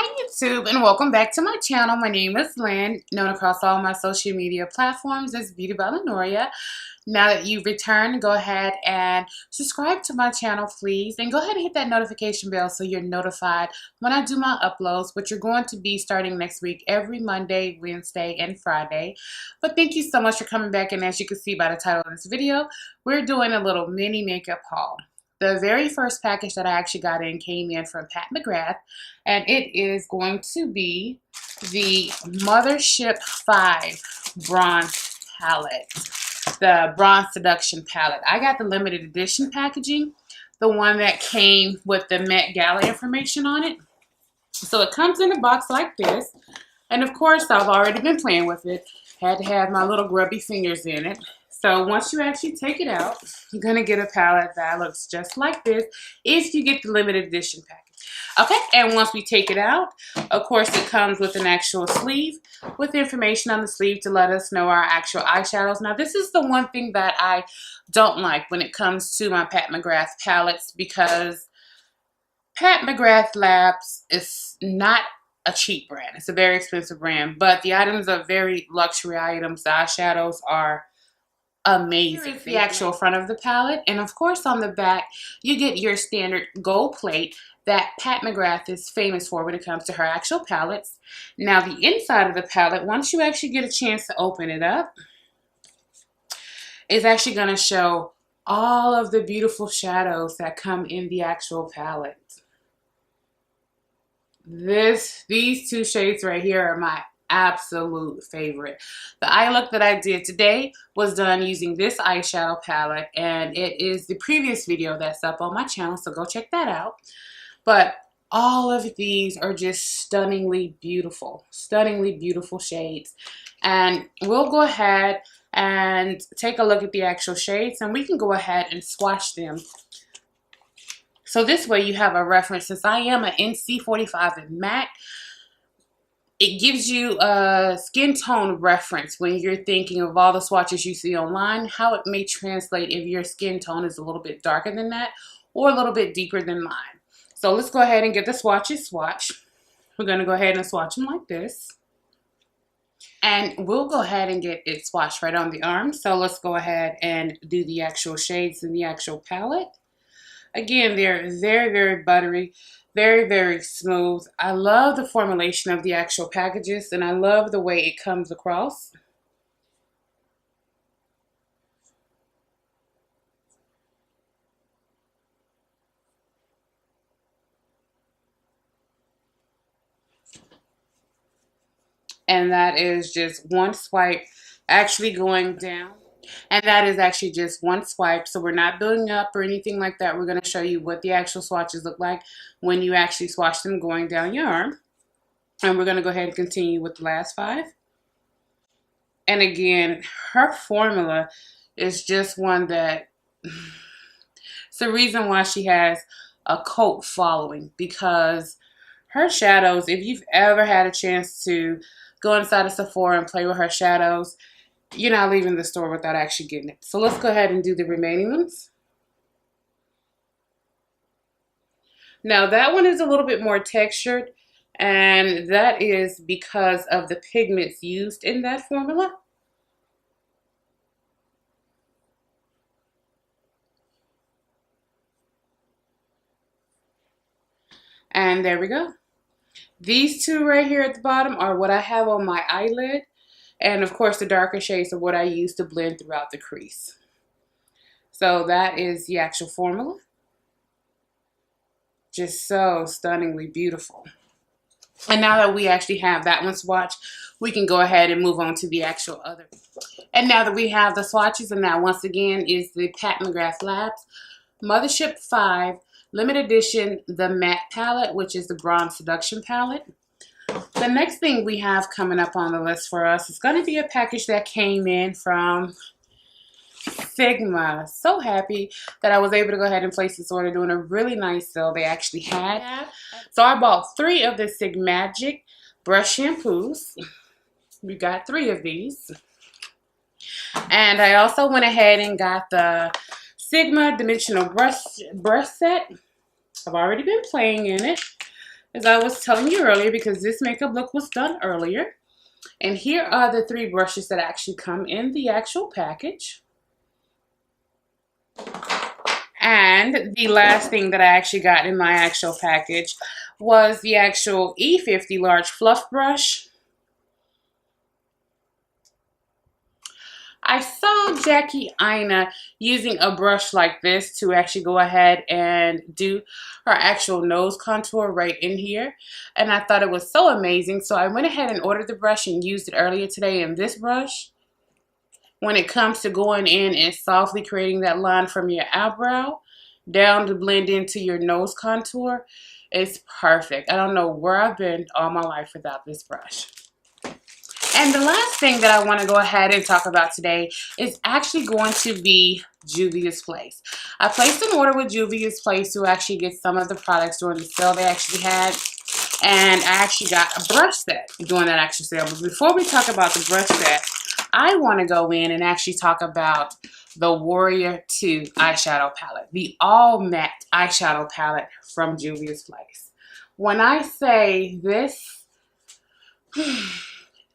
Hi YouTube and welcome back to my channel. My name is Lynn, known across all my social media platforms as Beauty by Lenoria. Now that you've returned, go ahead and subscribe to my channel please, and go ahead and hit that notification bell so you're notified when I do my uploads, which are going to be starting next week every Monday, Wednesday, and Friday. But thank you so much for coming back, and as you can see by the title of this video, we're doing a little mini makeup haul. The very first package that I actually got in came in from Pat McGrath, and it is going to be the Mothership 5 Bronze Palette, the Bronze Seduction Palette. I got the limited edition packaging, the one that came with the Met Gala information on it. So it comes in a box like this, and of course I've already been playing with it. Had to have my little grubby fingers in it. So once you actually take it out, you're going to get a palette that looks just like this if you get the limited edition package. Okay, and once we take it out, of course it comes with an actual sleeve with information on the sleeve to let us know our actual eyeshadows. Now this is the one thing that I don't like when it comes to my Pat McGrath palettes, because Pat McGrath Labs is not a cheap brand. It's a very expensive brand, but the items are very luxury items. The eyeshadows are amazing. Here is the actual front of the palette, and of course on the back you get your standard gold plate that Pat McGrath is famous for when it comes to her actual palettes. Now the inside of the palette, once you actually get a chance to open it up, is actually going to show all of the beautiful shadows that come in the actual palette. These two shades right here are my absolute favorite. The eye look that I did today was done using this eyeshadow palette, and it is the previous video that's up on my channel, so go check that out. But all of these are just stunningly beautiful shades, and we'll go ahead and take a look at the actual shades, and we can go ahead and swatch them. So this way you have a reference. Since I am an NC45 in MAC, it gives you a skin tone reference when you're thinking of all the swatches you see online, how it may translate if your skin tone is a little bit darker than that or a little bit deeper than mine. So let's go ahead and get the swatches swatched. We're going to go ahead and swatch them like this. And we'll go ahead and get it swatched right on the arm. So let's go ahead and do the actual shades in the actual palette. Again, they're very, very buttery, very, very smooth. I love the formulation of the actual packages, and I love the way it comes across. And that is just one swipe actually going down. And that is actually just one swipe, so we're not building up or anything like that. We're going to show you what the actual swatches look like when you actually swatch them going down your arm. And we're going to go ahead and continue with the last 5. And again, her formula is just one that it's the reason why she has a cult following, because her shadows, if you've ever had a chance to go inside of Sephora and play with her shadows, you're not leaving the store without actually getting it. So let's go ahead and do the remaining ones. Now that one is a little bit more textured, and that is because of the pigments used in that formula. And there we go. These two right here at the bottom are what I have on my eyelid. And of course the darker shades are what I use to blend throughout the crease. So that is the actual formula. Just so stunningly beautiful. And now that we actually have that one swatched, we can go ahead and move on to the actual other. And now that we have the swatches, and that once again is the Pat McGrath Labs Mothership 5 Limited Edition, the Matte Palette, which is the Bronze Seduction Palette. The next thing we have coming up on the list for us is going to be a package that came in from Sigma. So happy that I was able to go ahead and place this order doing a really nice sale they actually had. So I bought 3 of the Sigmagic brush shampoos. We got 3 of these. And I also went ahead and got the Sigma Dimensional brush set. I've already been playing in it. as I was telling you earlier, because this makeup look was done earlier. And here are the 3 brushes that actually come in the actual package. And the last thing that I actually got in my actual package was the actual E50 large fluff brush. I saw Jackie Aina using a brush like this to actually go ahead and do her actual nose contour right in here. And I thought it was so amazing. So I went ahead and ordered the brush and used it earlier today. And this brush, when it comes to going in and softly creating that line from your eyebrow down to blend into your nose contour, it's perfect. I don't know where I've been all my life without this brush. And the last thing that I want to go ahead and talk about today is actually going to be Juvia's Place. I placed an order with Juvia's Place to actually get some of the products during the sale they actually had. And I actually got a brush set during that actual sale. But before we talk about the brush set, I want to go in and actually talk about the Warrior 2 eyeshadow palette. The all matte eyeshadow palette from Juvia's Place. When I say this...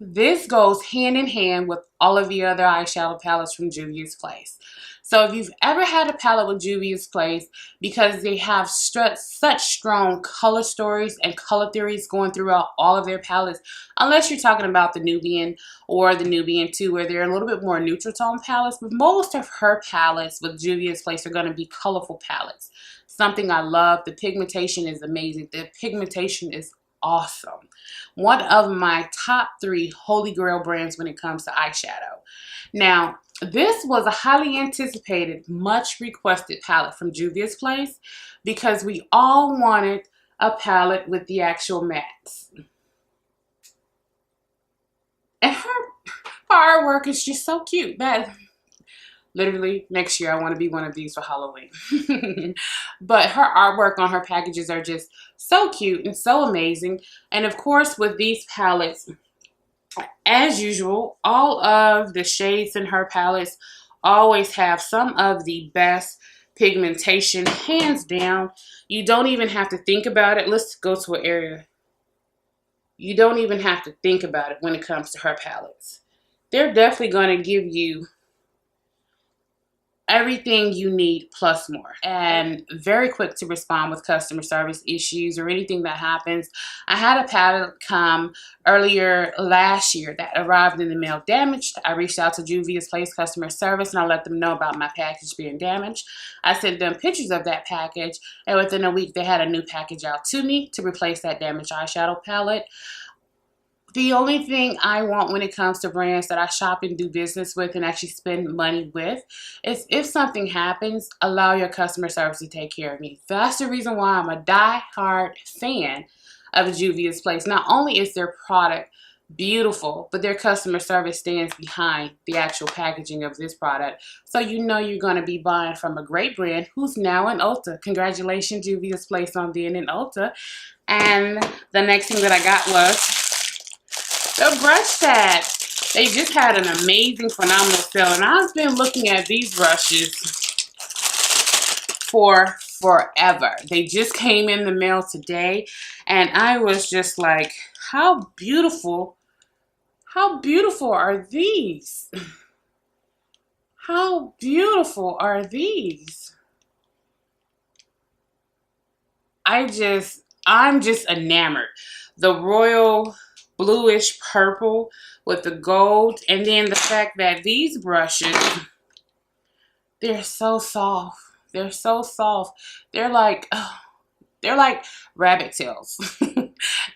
This goes hand in hand with all of the other eyeshadow palettes from Juvia's Place. So if you've ever had a palette with Juvia's Place, because they have such strong color stories and color theories going throughout all of their palettes, unless you're talking about the Nubian or the Nubian 2, where they're a little bit more neutral tone palettes, but most of her palettes with Juvia's Place are going to be colorful palettes. Something I love. The pigmentation is amazing. The pigmentation is awesome. One of my top 3 holy grail brands when it comes to eyeshadow. Now, this was a highly anticipated, much requested palette from Juvia's Place because we all wanted a palette with the actual mattes. And her artwork is just so cute. That literally next year I want to be one of these for Halloween. But her artwork on her packages are just so cute and so amazing. And of course with these palettes, as usual, all of the shades in her palettes always have some of the best pigmentation, hands down. You don't even have to think about it. Let's go to an area. You don't even have to think about it when it comes to her palettes. They're definitely going to give you everything you need plus more, and very quick to respond with customer service issues or anything that happens. I had a palette come earlier last year that arrived in the mail damaged. I reached out to Juvia's Place customer service and I let them know about my package being damaged. I sent them pictures of that package, and within a week they had a new package out to me to replace that damaged eyeshadow palette. The only thing I want when it comes to brands that I shop and do business with and actually spend money with is if something happens, allow your customer service to take care of me. That's the reason why I'm a die-hard fan of Juvia's Place. Not only is their product beautiful, but their customer service stands behind the actual packaging of this product. So you know you're going to be buying from a great brand who's now in Ulta. Congratulations, Juvia's Place, on being in Ulta. And the next thing that I got was the brush set. They just had an amazing, phenomenal sale, and I've been looking at these brushes for forever. They just came in the mail today, and I was just like, how beautiful are these? How beautiful are these? I'm just enamored. The royal bluish purple with the gold, and then the fact that these brushes, they're so soft. They're so soft. They're like rabbit tails.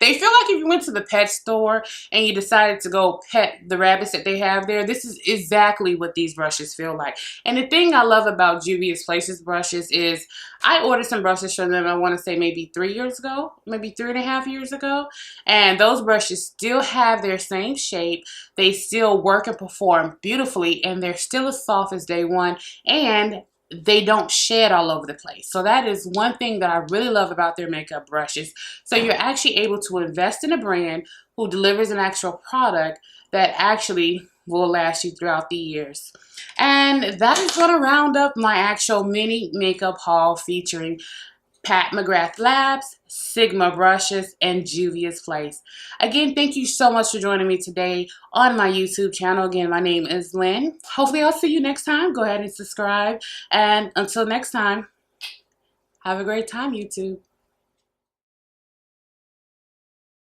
They feel like if you went to the pet store and you decided to go pet the rabbits that they have there, this is exactly what these brushes feel like. And the thing I love about Juvia's Place's brushes is I ordered some brushes from them, I want to say maybe 3 years ago, maybe 3.5 years ago. And those brushes still have their same shape. They still work and perform beautifully, and they're still as soft as day one. And they don't shed all over the place. So that is one thing that I really love about their makeup brushes. So you're actually able to invest in a brand who delivers an actual product that actually will last you throughout the years. And that is going to round up my actual mini makeup haul featuring Pat McGrath Labs, Sigma Brushes, and Juvia's Place. Again, thank you so much for joining me today on my YouTube channel. Again, my name is Lynn. Hopefully I'll see you next time. Go ahead and subscribe. And until next time, have a great time, YouTube.